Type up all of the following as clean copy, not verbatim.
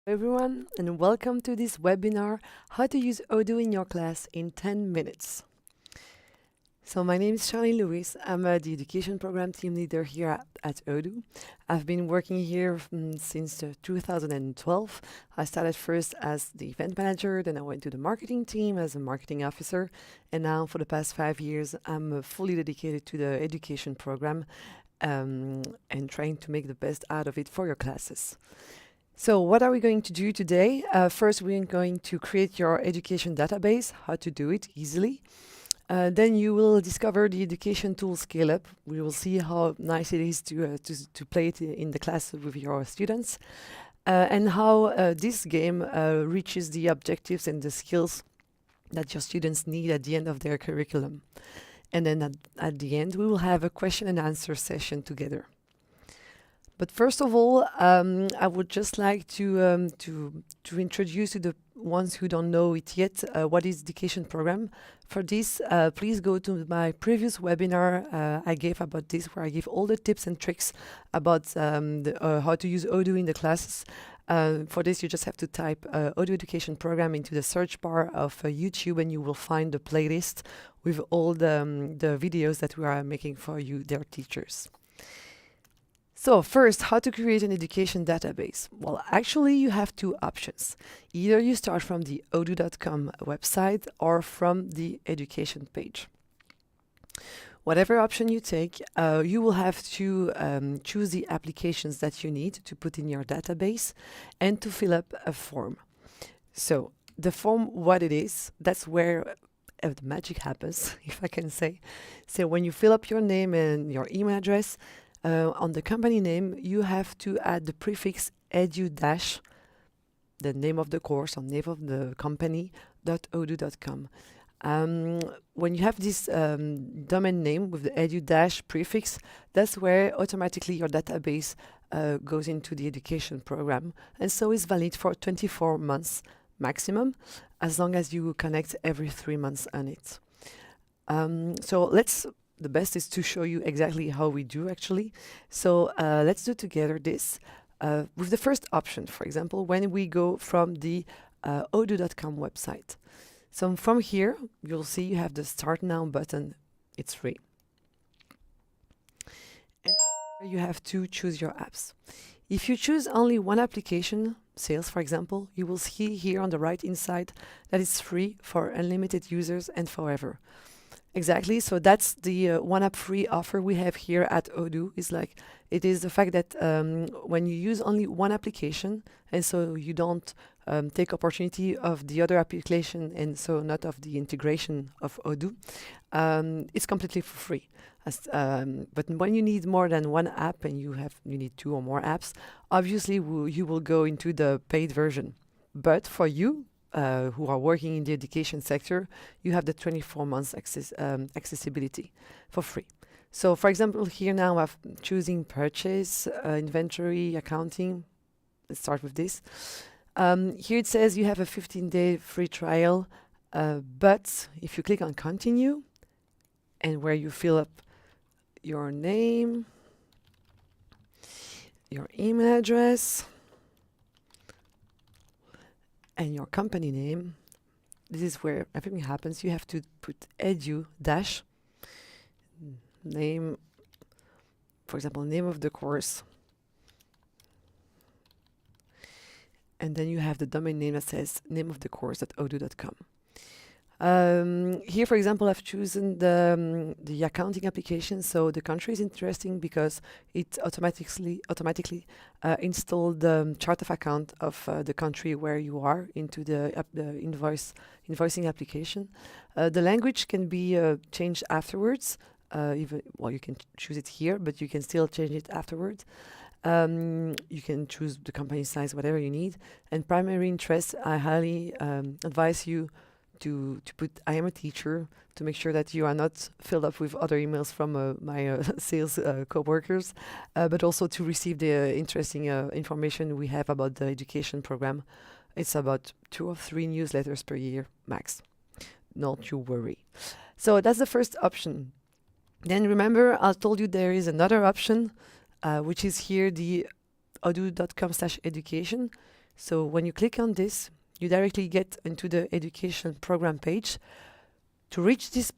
Everyone, and welcome to this webinar, How to Use Odoo in Your Class in 10 Minutes. So my name is Charline. I'm the Education Program Team Leader here at Odoo. I've been working here since 2012. I started first as the event manager, then I went to the marketing team as a marketing officer, and now for the past 5 years, I'm fully dedicated to the education program and trying to make the best out of it for your classes. So what are we going to do today? First, we're going to create your education database, how to do it easily. Then you will discover the education tool ScaleUp. We will see how nice it is to play it in the class with your students, and how this game reaches the objectives and the skills that your students need at the end of their curriculum. And then at the end, we will have a question and answer session together. But first of all, I would just like to introduce to the ones who don't know it yet what is education program. For this, please go to my previous webinar I gave about this, where I give all the tips and tricks about how to use Odoo in the classes. For this, you just have to type Odoo Education Program into the search bar of YouTube, and you will find the playlist with all the videos that we are making for you, their teachers. So first, how to create an education database? Well, actually, you have two options. Either you start from the odoo.com website or from the education page. Whatever option you take, you will have to choose the applications that you need to put in your database and to fill up a form. So the form, what it is, that's where the magic happens, if I can say. So when you fill up your name and your email address, on the company name, you have to add the prefix edu dash, the name of the course or name of the company, .odoo.com. When you have this domain name with the edu dash prefix, that's where automatically your database goes into the education program, and so is valid for 24 months maximum, as long as you connect every 3 months on it. The best is to show you exactly how we do actually. So let's do together this with the first option. For example, when we go from the odoo.com website. So from here, you'll see you have the Start Now button. It's free. And you have to choose your apps. If you choose only one application, Sales for example, you will see here on the right inside that it's free for unlimited users and forever. Exactly. So that's the one app free offer we have here at Odoo. It is the fact that when you use only one application, and so you don't take opportunity of the other application, and so not of the integration of Odoo, it's completely for free. But when you need more than one app and you need 2 or more apps, obviously you will go into the paid version. But for you, who are working in the education sector, you have the 24 months accessibility for free. So for example, here now I'm choosing purchase, inventory, accounting. Let's start with this. Here it says you have a 15-day free trial, but if you click on continue, and where you fill up your name, your email address, and your company name, this is where everything happens. You have to put edu dash name, for example, name of the course, and then you have the domain name that says name of the course at odoo.com. Here, for example, I've chosen the accounting application. So the country is interesting because it automatically installed the chart of account of the country where you are into the invoicing application. The language can be changed afterwards. You can choose it here, but you can still change it afterwards. You can choose the company size, whatever you need. And primary interest, I highly advise you to put I am a teacher, to make sure that you are not filled up with other emails from my sales co-workers, but also to receive the interesting information we have about the education program. It's about 2 or 3 newsletters per year max. Not you worry. So that's the first option. Then remember, I told you there is another option, which is here the odoo.com/education. So when you click on this, you directly get into the education program page. To reach this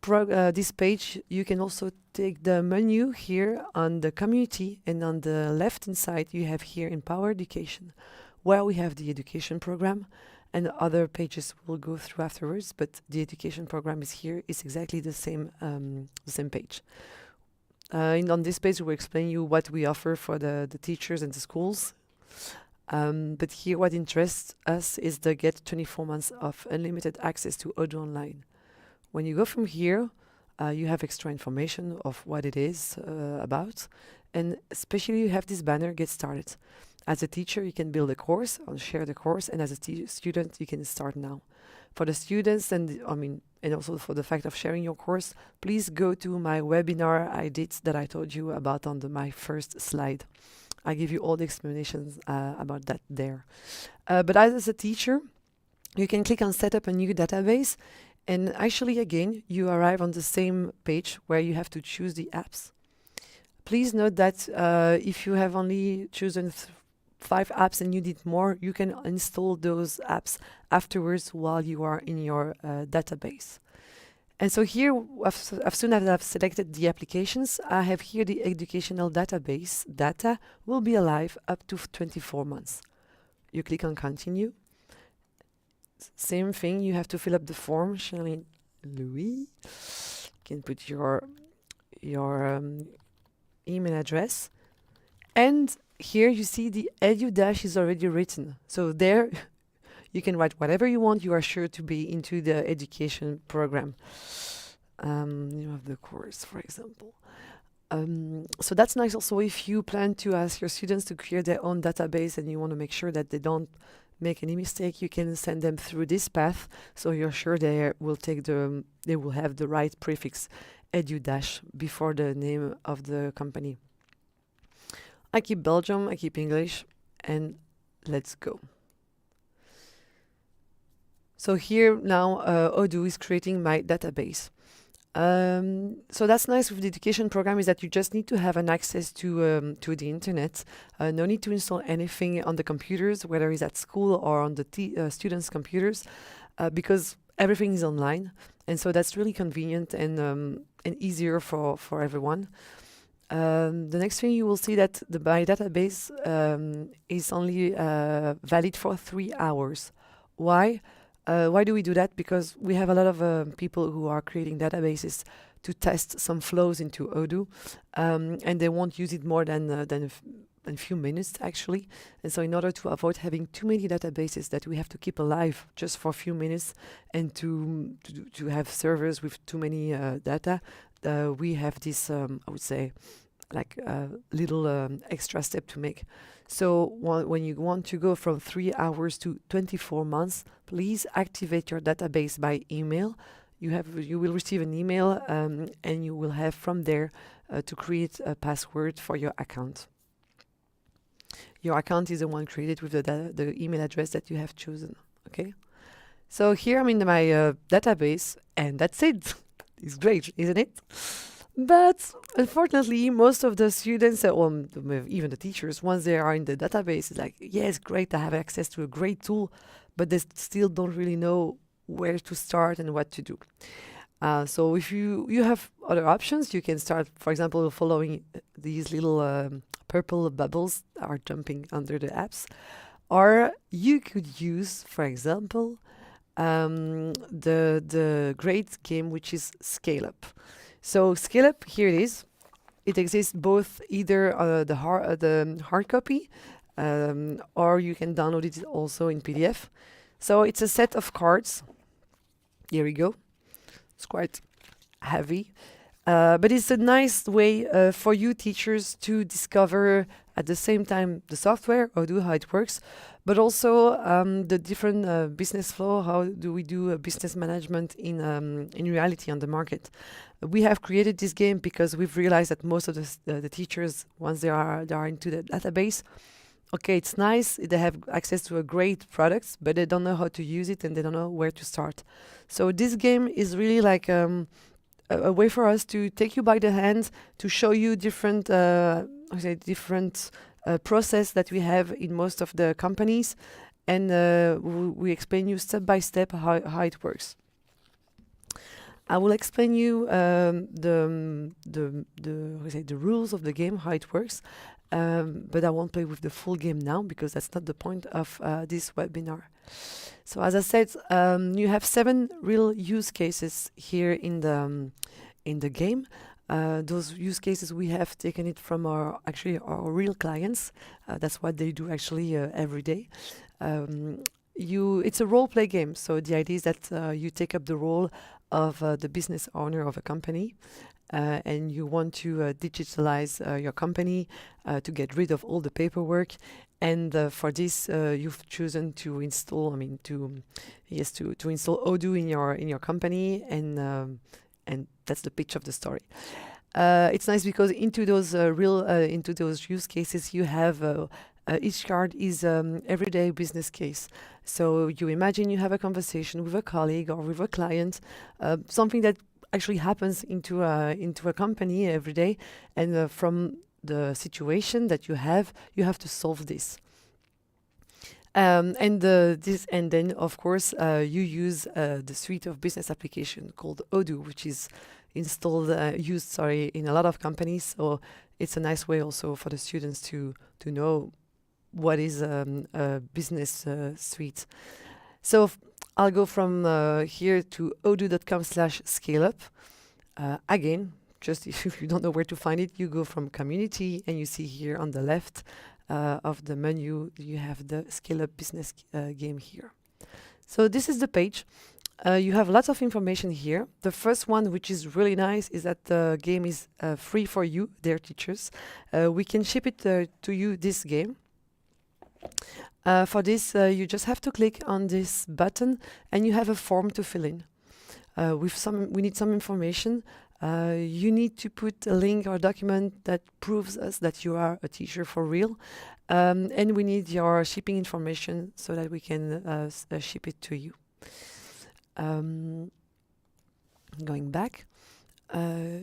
page, you can also take the menu here on the community, and on the left-hand side, you have here Empower Education, where we have the education program, and other pages we'll go through afterwards, but the education program is here. It's exactly the same page. And on this page, we'll explain you what we offer for the teachers and the schools. But here, what interests us is the get 24 months of unlimited access to Odoo Online. When you go from here, you have extra information of what it is about, and especially you have this banner, Get Started. As a teacher, you can build a course or share the course, and as a student, you can start now. For the students, and also for the fact of sharing your course, please go to my webinar I did that I told you about on my first slide. I give you all the explanations about that there. But as a teacher, you can click on Set up a new database. And actually, again, you arrive on the same page where you have to choose the apps. Please note that if you have only chosen 5 apps and you need more, you can install those apps afterwards while you are in your database. And so here, as soon as I've selected the applications, I have here the educational database. Data will be alive up to 24 months. You click on Continue. Same thing, you have to fill up the form. Charline Louis, you can put your email address, and here you see the edu dash is already written. So there, you can write whatever you want. You are sure to be into the education program. You have the course, for example. So that's nice. Also, if you plan to ask your students to create their own database and you want to make sure that they don't make any mistake, you can send them through this path, so you're sure they will have the right prefix edu dash before the name of the company. I keep Belgium, I keep English, and let's go. So here now Odoo is creating my database. So that's nice with the education program, is that you just need to have an access to the internet. No need to install anything on the computers, whether it's at school or on the students' computers, because everything is online, and so that's really convenient and easier for everyone. The next thing you will see that my database is only valid for 3 hours. Why? Why do we do that? Because we have a lot of people who are creating databases to test some flows into Odoo, and they won't use it more than a few minutes, actually. And so in order to avoid having too many databases that we have to keep alive just for a few minutes, and to have servers with too many data, we have this, I would say, like a little extra step to make. So when you want to go from 3 hours to 24 months, please activate your database by email. You will receive an email, and you will have from there to create a password for your account. Your account is the one created with the email address that you have chosen. Okay. So here I'm in my database, and that's it. It's great, isn't it? But unfortunately, most of the students, or even the teachers, once they are in the database, it's like, yes, great, I have access to a great tool, but they still don't really know where to start and what to do. So if you have other options, you can start, for example, following these little purple bubbles that are jumping under the apps. Or you could use, for example, the great game, which is Scale Up. So Scale Up, here it is. It exists both either the hard copy, or you can download it also in PDF. So it's a set of cards. Here we go. It's quite heavy, but it's a nice way for you teachers to discover at the same time the software, Odoo, how it works, but also the different business flow. How do we do business management in reality on the market? We have created this game because we've realized that most of the teachers, once they are into the database, okay, it's nice, they have access to a great product, but they don't know how to use it and they don't know where to start. So this game is really like a way for us to take you by the hand, to show you different process that we have in most of the companies, and we explain you step by step how it works. I will explain you the rules of the game, how it works, but I won't play with the full game now because that's not the point of this webinar. So as I said, you have 7 real use cases here in the game. Those use cases we have taken it from our real clients. That's what they do actually every day. It's a role play game, so the idea is that you take up the role of the business owner of a company, and you want to digitalize your company to get rid of all the paperwork. And for this, you've chosen to install, to install Odoo in your company, and that's the pitch of the story. It's nice because into those use cases, you have each card is everyday business case. So you imagine you have a conversation with a colleague or with a client, something that actually happens into a company every day, and from the situation that you have to solve this. And then of course you use the suite of business application called Odoo, which is used in a lot of companies. So it's a nice way also for the students to know what is a business suite. So I'll go from here to odoo.com/scaleup. Again, just if you don't know where to find it, you go from community, and you see here on the left of the menu, you have the Scale Up Business game here. So this is the page. You have lots of information here. The first one, which is really nice, is that the game is free for you, dear teachers. We can ship it to you, this game. For this, you just have to click on this button, and you have a form to fill in. We need some information. You need to put a link or document that proves us that you are a teacher for real. And we need your shipping information so that we can ship it to you. Going back.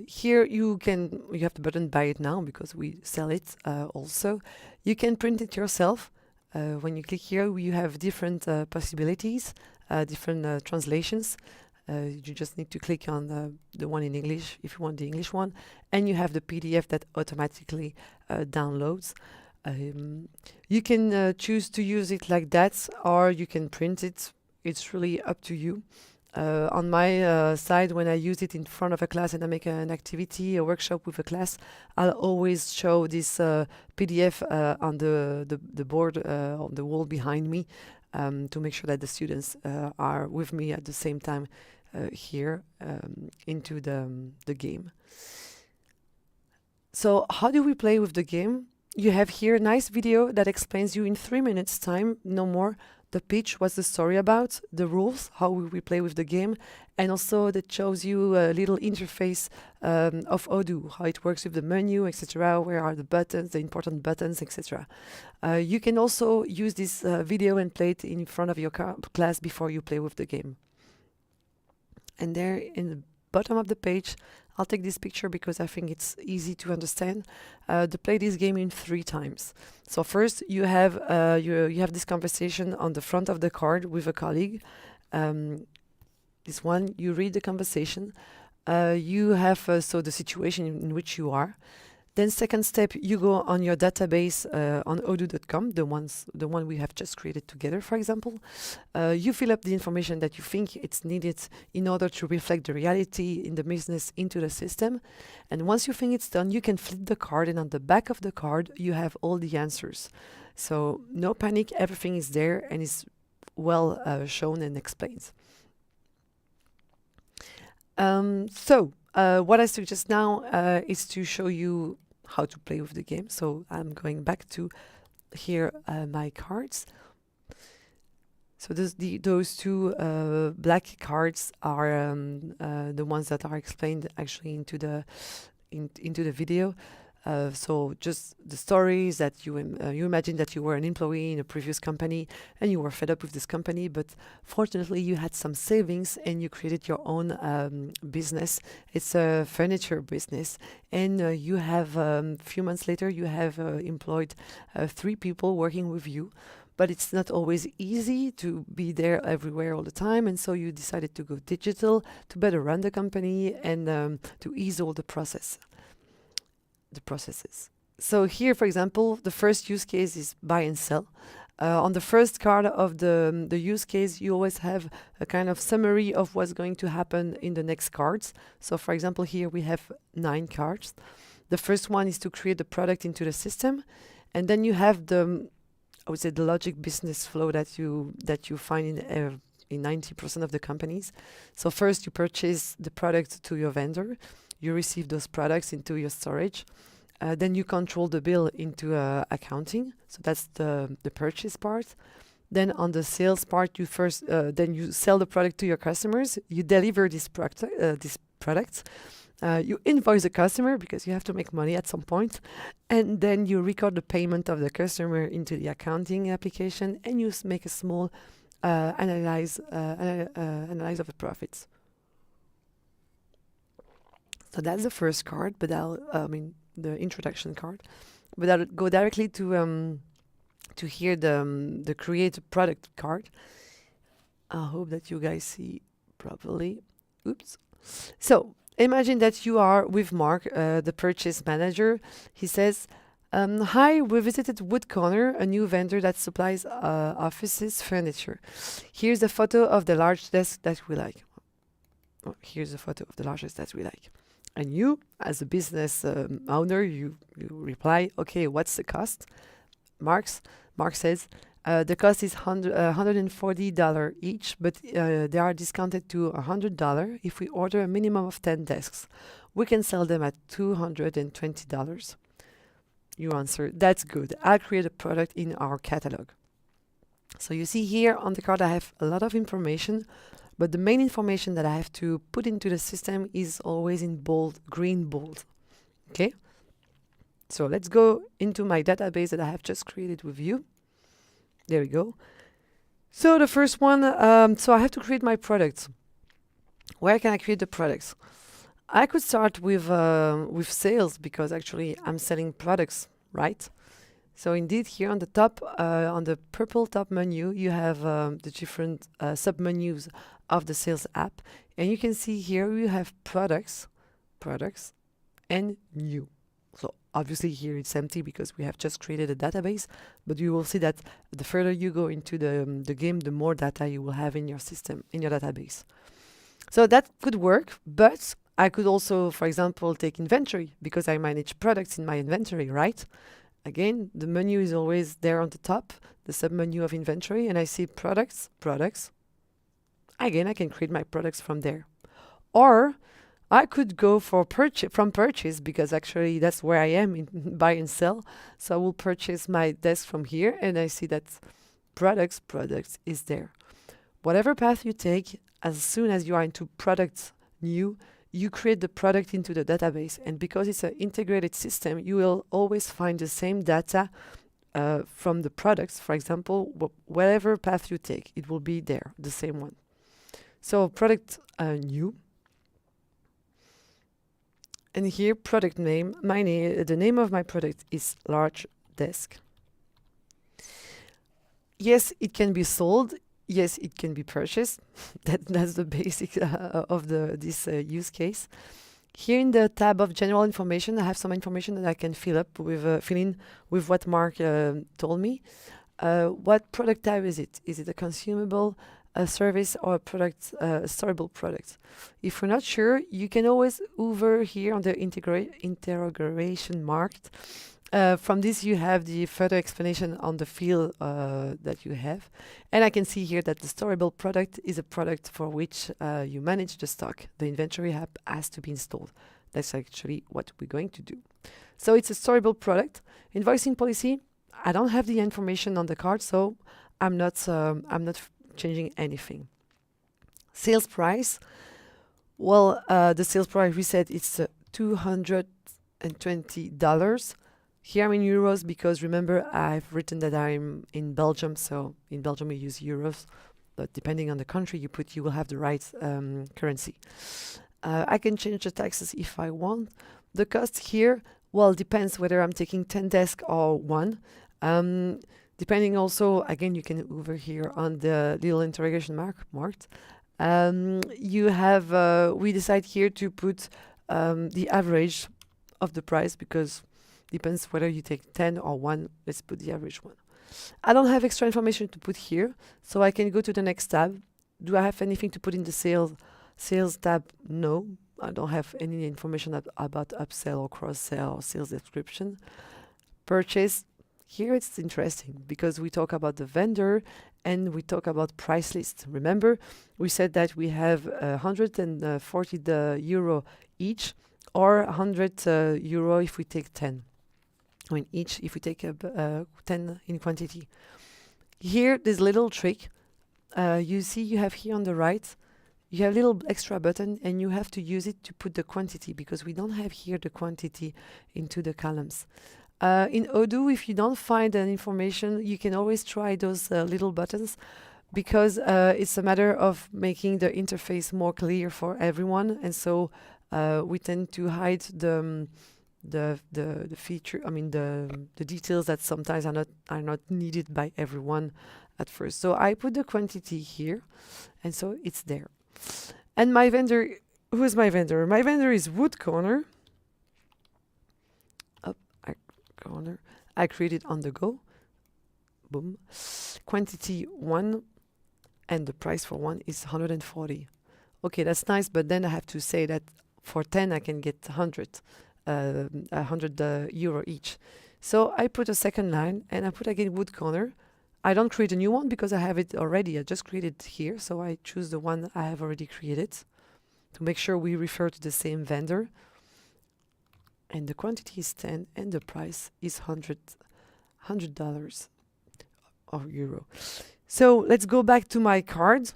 Here you have the button buy it now because we sell it also. You can print it yourself. When you click here, you have different possibilities, different translations. You just need to click on the one in English if you want the English one, and you have the PDF that automatically downloads. You can choose to use it like that, or you can print it. It's really up to you. On my side, when I use it in front of a class and I make an activity, a workshop with a class, I'll always show this PDF on the board on the wall behind me to make sure that the students are with me at the same time here into the game. So how do we play with the game? You have here a nice video that explains you in 3 minutes time, no more, the pitch, what's the story about, the rules, how we play with the game, and also that shows you a little interface of Odoo, how it works with the menu, etc., where are the buttons, the important buttons, etc. You can also use this video and play it in front of your class before you play with the game. And there in the bottom of the page, I'll take this picture because I think it's easy to understand. To play this game in 3 times. So first you have this conversation on the front of the card with a colleague. This one, you read the conversation. You have the situation in which you are. Then second step, you go on your database on odoo.com, the one we have just created together, for example. You fill up the information that you think it's needed in order to reflect the reality in the business into the system. And once you think it's done, you can flip the card, and on the back of the card, you have all the answers. So no panic, everything is there and is well shown and explained. What I suggest now is to show you how to play with the game. So I'm going back to here my cards. So those 2 black cards are the ones that are explained actually into the video. So just the story is that you imagine that you were an employee in a previous company and you were fed up with this company, but fortunately you had some savings and you created your own business. It's a furniture business, and you have few months later you have employed 3 people working with you. but it's not always easy to be there everywhere all the time. And so you decided to go digital to better run the company and to ease all the processes. So here, for example, the first use case is buy and sell. On the first card of the use case, you always have a kind of summary of what's going to happen in the next cards. So for example, here we have 9 cards. The first one is to create the product into the system. And then you have the, I would say, the logic business flow that you find in 90% of the companies. So first you purchase the product to your vendor. You receive those products into your storage. Then you control the bill into accounting. So that's the purchase part. Then on the sales part, you first then you sell the product to your customers. You deliver this product. You invoice the customer because you have to make money at some point, and then you record the payment of the customer into the accounting application, and you make a small analyze of the profits. So that's the first card, but the introduction card. But I'll go directly to here the create a product card. I hope that you guys see properly. Oops. So imagine that you are with Mark, the purchase manager. He says, hi, we visited Wood Corner, a new vendor that supplies offices furniture. Here's a photo of the large desk that we like. Oh, here's a photo of the largest that we like. And you, as a business owner, you reply, okay, what's the cost? Mark says, the cost is $140 each, but they are discounted to $100 if we order a minimum of 10 desks. We can sell them at $220. You answer, that's good. I'll create a product in our catalog. So you see here on the card I have a lot of information, but the main information that I have to put into the system is always in bold, green bold. Okay? So let's go into my database that I have just created with you. There we go. So the first one, so I have to create my products. Where can I create the products? I could start with sales because actually I'm selling products, right? So indeed, here on the top, on the purple top menu, you have the different sub-menus of the sales app. And you can see here you have products, and new. So obviously here it's empty because we have just created a database, but you will see that the further you go into the game, the more data you will have in your system, in your database. So that could work, but I could also, for example, take inventory because I manage products in my inventory, right? Again, the menu is always there on the top, the sub-menu of inventory, and I see products. Again, I can create my products from there. Or I could go for purchase because actually that's where I am in buy and sell. So I will purchase my desk from here and I see that products is there. Whatever path you take, as soon as you are into products new, you create the product into the database. And because it's an integrated system, you will always find the same data from the products. For example, whatever path you take, it will be there, the same one. So product new. And here, product name. The name of my product is large desk. Yes, it can be sold. Yes, it can be purchased. That's the basic of this use case. Here in the tab of general information, I have some information that I can fill in with what Mark told me. What product type is it? Is it a consumable, a service, or a product, a storable product? If you're not sure, you can always hover here on the interrogation mark. From this, you have the further explanation on the field that you have. And I can see here that the storable product is a product for which you manage the stock. The inventory app has to be installed. That's actually what we're going to do. So it's a storable product. Invoicing policy, I don't have the information on the card, so I'm not changing anything. Sales price, well, the sales price we said it's $220. Here I'm in euros because remember I've written that I'm in Belgium, so in Belgium we use euros, but depending on the country you will have the right currency. I can change the taxes if I want. The cost here, well, depends whether I'm taking 10 desks or one. Depending also, again, you can over here on the little interrogation marked. You have, we decide here to put the average of the price because depends whether you take 10 or 1. Let's put the average one. I don't have extra information to put here, so I can go to the next tab. Do I have anything to put in the sales tab? No, I don't have any information about upsell or cross-sell or sales description. Purchase, here it's interesting because we talk about the vendor and we talk about price list. Remember, we said that we have 140 euro each or 100 euro if we take 10. I mean, each if we take 10 in quantity. Here, this little trick, you see you have here on the right, you have a little extra button and you have to use it to put the quantity because we don't have here the quantity into the columns. In Odoo, if you don't find an information, you can always try those little buttons because it's a matter of making the interface more clear for everyone. And so we tend to hide the feature, I mean the details that sometimes are not needed by everyone at first. So I put the quantity here, and so it's there. And my vendor, who is my vendor? My vendor is Wood Corner. Corner. I created on the go. Boom. Quantity 1, and the price for 1 is 140. Okay, that's nice, but then I have to say that for 10 I can get 100 euro each. So I put a second line and I put again Wood Corner. I don't create a new one because I have it already. I just created here. So I choose the one I have already created to make sure we refer to the same vendor. And the quantity is 10 and the price is $100 or euro. So let's go back to my card.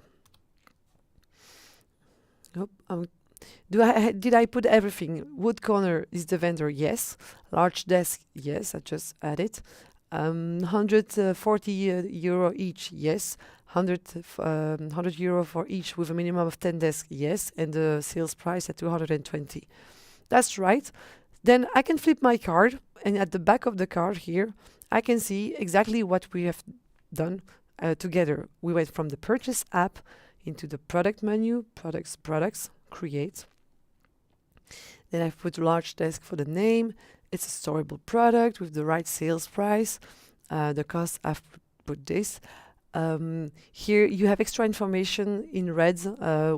Did I put everything? Wood Corner is the vendor, yes. Large desk, yes, I just added. 140 euro each, yes. 100 euro for each with a minimum of 10 desks, yes. And the sales price at 220. That's right. Then I can flip my card, and at the back of the card here, I can see exactly what we have done together. We went from the purchase app into the product menu, products, create. Then I've put large desk for the name. It's a storable product with the right sales price. The cost, I've put this. Here you have extra information in red,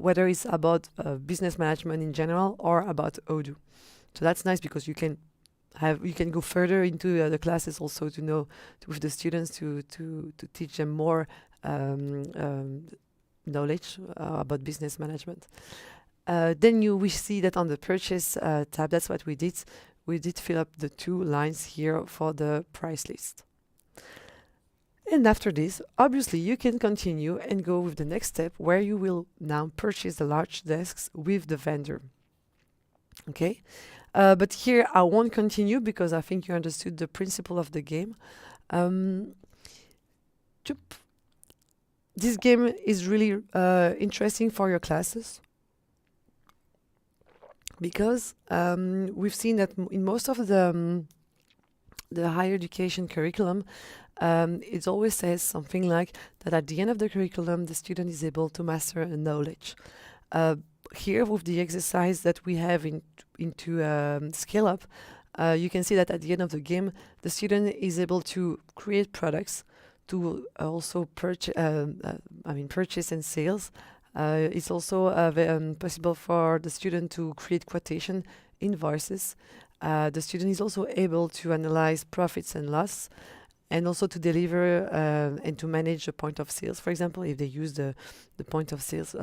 whether it's about business management in general or about Odoo. So that's nice because you can go further into the classes also to know with the students to teach them more knowledge about business management. Then we see that on the purchase tab, that's what we did. We did fill up the 2 lines here for the price list. And after this, obviously, you can continue and go with the next step where you will now purchase the large desks with the vendor. Okay, but here I won't continue because I think you understood the principle of the game. This game is really interesting for your classes because we've seen that in most of the higher education curriculum, it always says something like that at the end of the curriculum, the student is able to master a knowledge. Here with the exercise that we have into Scale Up, you can see that at the end of the game, the student is able to create products, to also purchase and sales. It's also possible for the student to create quotation invoices. The student is also able to analyze profits and loss, and also to deliver and to manage a point of sales, for example, if they use the point of sales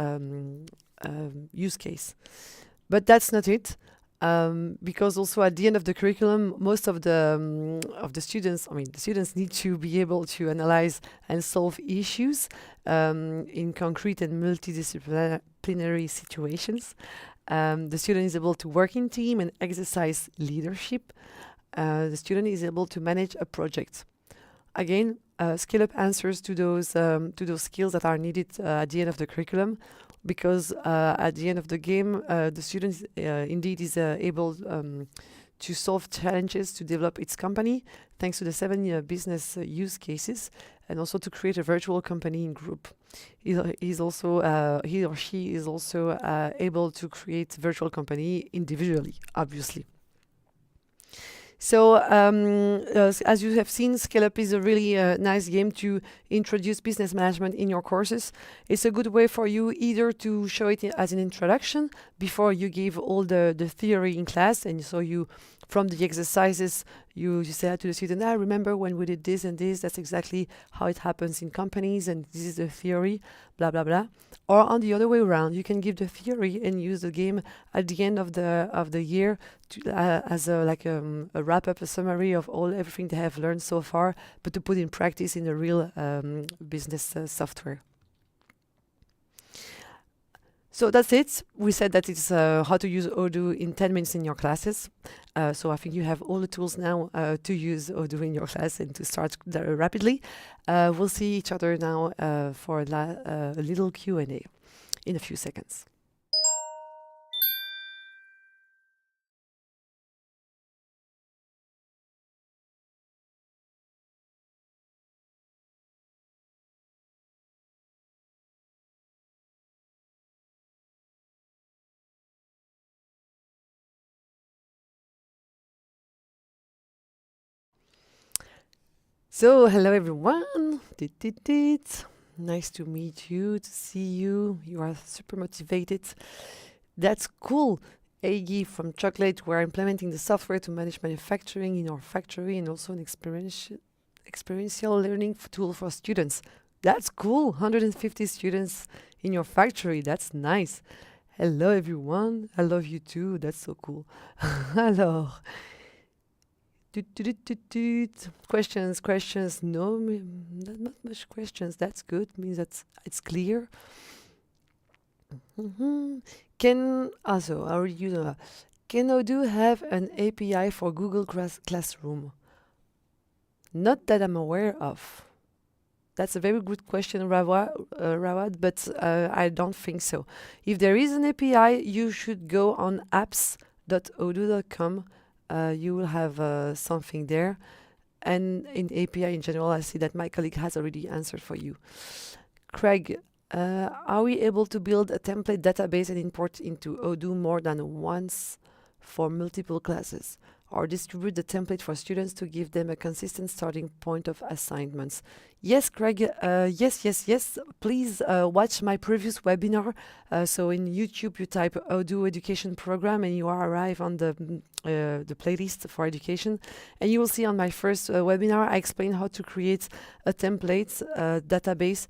use case. But that's not it, because also at the end of the curriculum, most of the students, the students need to be able to analyze and solve issues in concrete and multidisciplinary situations. The student is able to work in team and exercise leadership. The student is able to manage a project. Again, Scale Up answers to those skills that are needed at the end of the curriculum, because at the end of the game, the student indeed is able to solve challenges to develop its company, thanks to the 7 business use cases, and also to create a virtual company in group. He or she is also able to create virtual company individually, obviously. So as you have seen, Scale Up is a really nice game to introduce business management in your courses. It's a good way for you either to show it as an introduction before you give all the theory in class, and so you, from the exercises, you say to the student, I remember when we did this and this, that's exactly how it happens in companies, and this is the theory, blah, blah, blah. Or on the other way around, you can give the theory and use the game at the end of the year to, as a wrap-up, a summary of everything they have learned so far, but to put in practice in the real business software. So that's it. We said that it's how to use Odoo in 10 minutes in your classes. So I think you have all the tools now to use Odoo in your class and to start rapidly. We'll see each other now for a little Q&A in a few seconds. So, hello everyone. Nice to meet you, to see you. You are super motivated. That's cool. Agi from Chocolate, we're implementing the software to manage manufacturing in our factory and also an experiential learning tool for students. That's cool. 150 students in your factory. That's nice. Hello everyone. I love you too. That's so cool. Alors. Questions. No, not much questions. That's good. Means that it's clear. Can Odoo have an API for Google Classroom? Not that I'm aware of. That's a very good question, Rawad, but I don't think so. If there is an API, you should go on apps.odoo.com. You will have something there. And in API in general, I see that my colleague has already answered for you. Craig, are we able to build a template database and import into Odoo more than once for multiple classes? Or distribute the template for students to give them a consistent starting point of assignments? Yes, Craig, yes. Please watch my previous webinar. So in YouTube, you type Odoo Education Program and you arrive on the playlist for education. And you will see on my first webinar, I explain how to create a template database.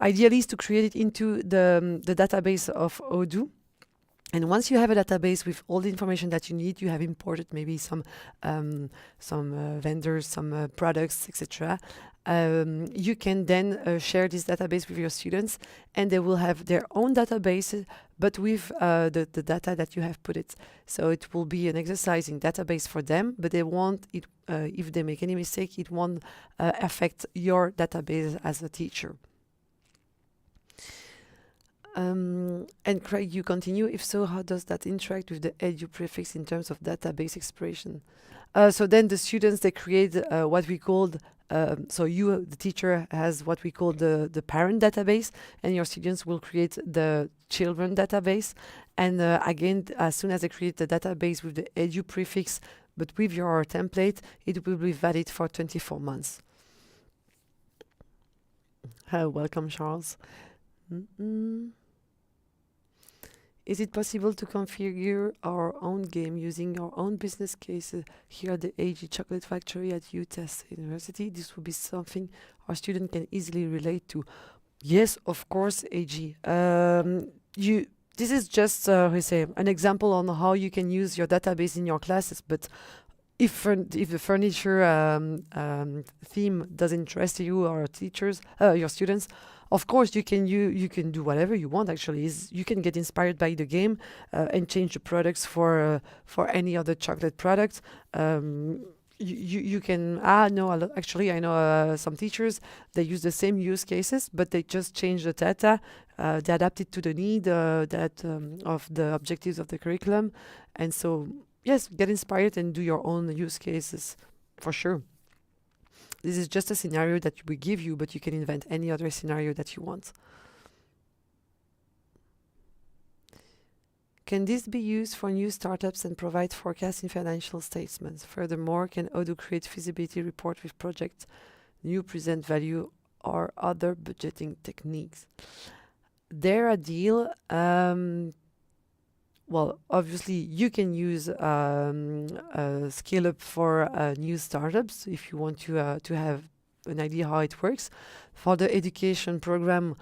Ideally is to create it into the database of Odoo. And once you have a database with all the information that you need, you have imported maybe some vendors, some products, etc. You can then share this database with your students, and they will have their own database, but with the data that you have put it. So it will be an exercising database for them, but they won't. If they make any mistake, it won't affect your database as a teacher. And Craig, you continue. If so, how does that interact with the edu prefix in terms of database expression? So then the students, they create what we called, so you, the teacher, has what we call the parent database, and your students will create the children database. And again, as soon as they create the database with the edu prefix, but with your template, it will be valid for 24 months. Welcome, Charles. Is it possible to configure our own game using our own business case here at the AG Chocolate Factory at UTES University? This would be something our student can easily relate to. Yes, of course, AG. This is just an example on how you can use your database in your classes, but if the furniture theme doesn't interest you or teachers, your students, of course you can do whatever you want. Actually, you can get inspired by the game and change the products for any other chocolate product. You can actually I know some teachers, they use the same use cases, but they just change the data, they adapt it to the need of the objectives of the curriculum, and so yes, get inspired and do your own use cases for sure. This is just a scenario that we give you, but you can invent any other scenario that you want. Can this be used for new startups and provide forecasting financial statements? Furthermore, can Odoo create feasibility report with project, new present value, or other budgeting techniques? They're a deal. Well, obviously, you can use Scale Up for new startups if you want to have an idea how it works. For the education program,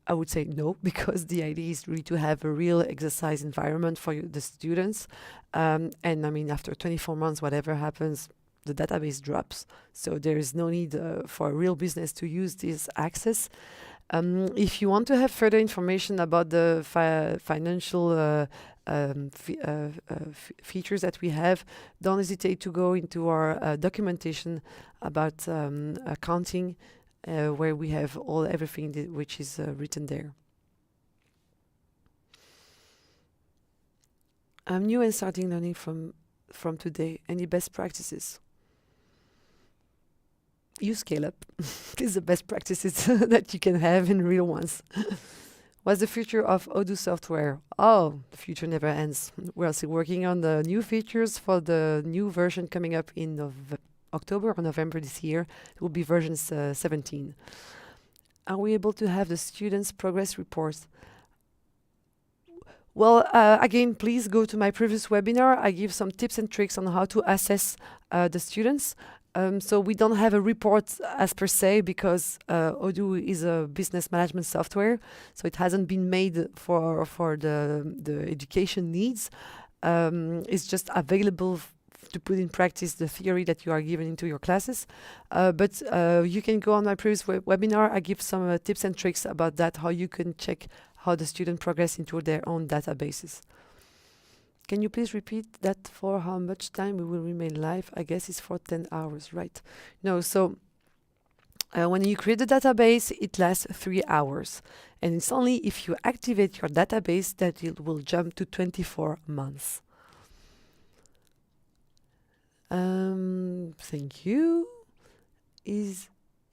I would say no, because the idea is really to have a real exercise environment for the students. And I mean, after 24 months, whatever happens, the database drops. So there is no need for a real business to use this access. If you want to have further information about the financial features that we have, don't hesitate to go into our documentation about accounting, where we have everything which is written there. I'm new and starting learning from today. Any best practices? Use Scale Up. It's the best practices that you can have in real ones. What's the future of Odoo software? Oh, the future never ends. We're still working on the new features for the new version coming up in October or November this year. It will be version 17. Are we able to have the students' progress reports? Well, again, please go to my previous webinar. I give some tips and tricks on how to assess the students. So we don't have a report as per se, because Odoo is a business management software, so it hasn't been made for the education needs. It's just available to put in practice the theory that you are given into your classes. But you can go on my previous webinar. I give some tips and tricks about that, how you can check how the student progress into their own databases. Can you please repeat that for how much time we will remain live? I guess it's for 10 hours, right? No, so when you create the database, it lasts 3 hours. And it's only if you activate your database that it will jump to 24 months. Thank you.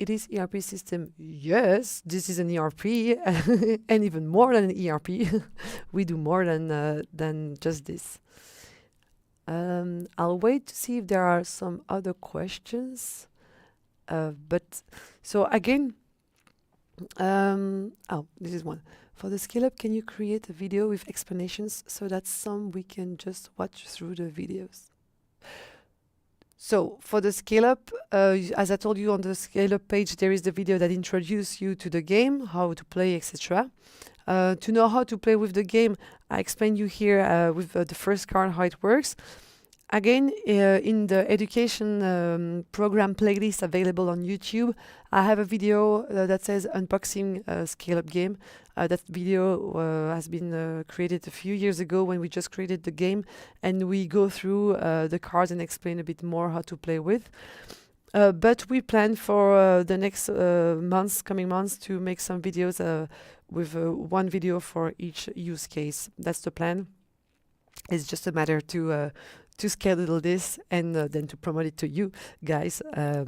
It is ERP system? Yes, this is an ERP, and even more than an ERP. We do more than just this. I'll wait to see if there are some other questions. But so again, this is one. For the Scale Up, can you create a video with explanations so that we can just watch through the videos? So for the Scale Up, as I told you on the Scale Up page, there is the video that introduces you to the game, how to play, etc. To know how to play with the game, I explain you here with the first card how it works. Again, in the education program playlist available on YouTube, I have a video that says unboxing Scale Up game. That video has been created a few years ago when we just created the game, and we go through the cards and explain a bit more how to play with. But we plan for the next coming months, to make some videos with one video for each use case. That's the plan. It's just a matter to schedule this and then to promote it to you guys.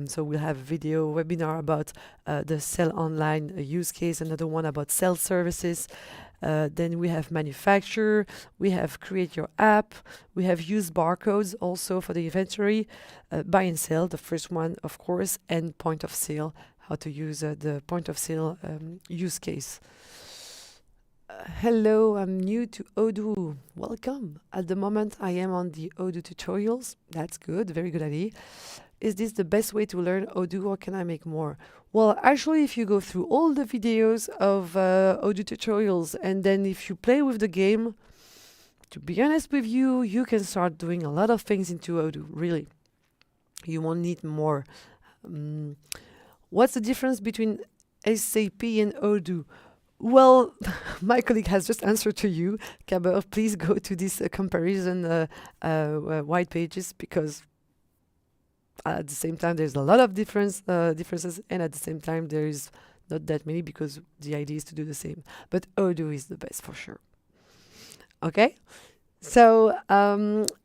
So we'll have a video webinar about the sell online use case, another one about sell services. Then we have manufacture, we have create your app, we have use barcodes also for the inventory, buy and sell, the first one, of course, and point of sale, how to use the point of sale use case. Hello, I'm new to Odoo. Welcome. At the moment, I am on the Odoo tutorials. That's good. Very good idea. Is this the best way to learn Odoo, or can I make more? Well, actually, if you go through all the videos of Odoo tutorials, and then if you play with the game, to be honest with you, you can start doing a lot of things into Odoo, really. You won't need more. What's the difference between SAP and Odoo? Well, my colleague has just answered to you. Kaber, please go to this comparison white pages, because at the same time there's a lot of differences, and at the same time there is not that many, because the idea is to do the same. But Odoo is the best for sure. Okay, So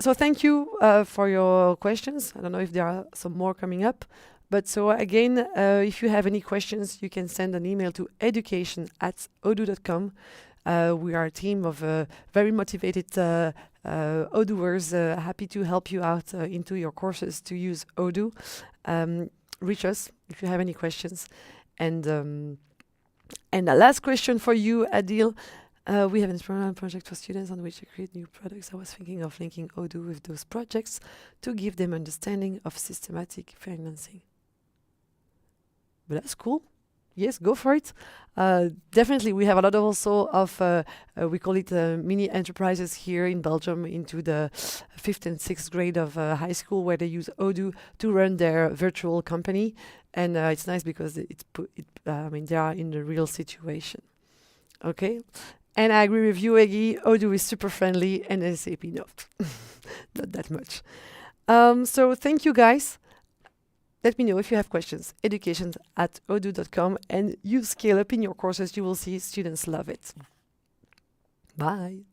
thank you for your questions. I don't know if there are some more coming up, but so again, if you have any questions, you can send an email to education@odoo.com. We are a team of very motivated Odooers, happy to help you out into your courses to use Odoo. Reach us if you have any questions. And the last question for you, Adil. We have an experiment project for students on which to create new products. I was thinking of linking Odoo with those projects to give them understanding of systematic financing. But that's cool. Yes, go for it. Definitely, we have a lot of also of, we call it mini enterprises here in Belgium into the 5th and 6th grade of high school where they use Odoo to run their virtual company. And it's nice because I mean, they are in the real situation. Okay. And I agree with you, Eggy. Odoo is super friendly and SAP not. Not that much. So thank you, guys. Let me know if you have questions. education@odoo.com, and you scale up in your courses. You will see students love it. Bye.